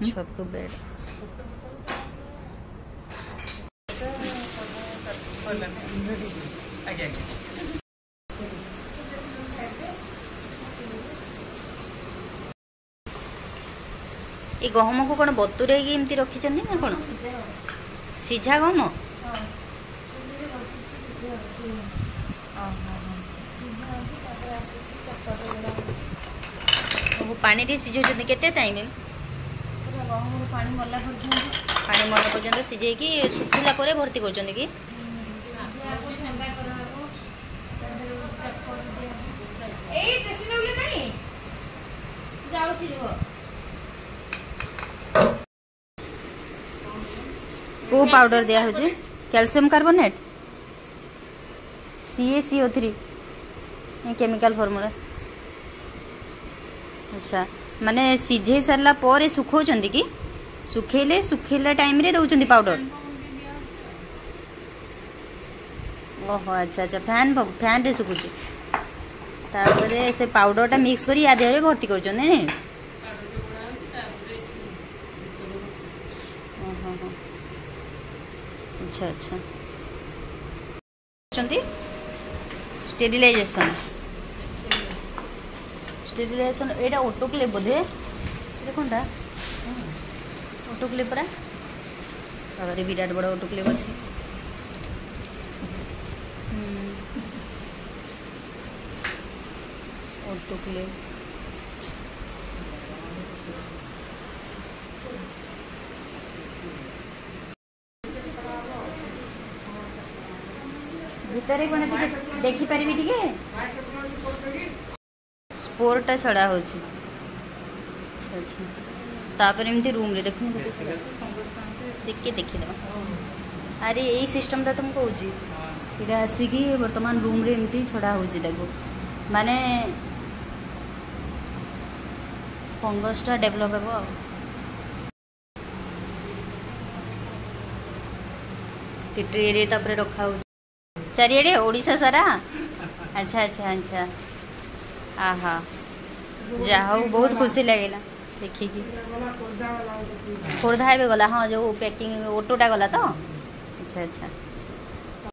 छतु bed ये गहम को कौन बतुरे एमती रखी ना कौन सीझा गहम पानी रे सिझौଛନ୍ତି केते टाइम पानी मरला पर्यंत सिझे कि सुखिला पर भर्ती करछନ୍ତି कि को पाउडर दिया हो calcium carbonate CaCO3 chemical formula अच्छा माने सिझे सारला पर सुखौଛନ୍ତି कि सुखेला टाइम रे दउଛନ୍ତି पाउडर ओहो अच्छा अच्छा फैन रे सुखुची तापरे से पाउडर टा मिक्स करी या देहरे भर्ती करछने ने अच्छा अच्छा चंती स्टेरिलाइजेशन एटा ऑटोक्लेव बोधे ये कौन ऑटोक्लेव परा अरे विराट बड़ा ऑटोक्लेव अच्छे ऑटोक्लेव भितर कौन देखी पारि टे स्पोरटा छड़ा हो अच्छा अच्छा तापर एमती रूम रे देखु देख अरे यही सिस्टम टा तुम कहूँ इटा आसिकी वर्तमान रूम रे एमती छड़ा हो माने फंगस टा डेवलप हे ट्रे रे तापर रखा हो चारिड़े ओडिशा सारा अच्छा अच्छा अच्छा आहा जा हो बहुत खुशी लगेगा देखिकी खोर्धा गला हाँ जो पैकिंग ऑटोटा गला तो अच्छा अच्छा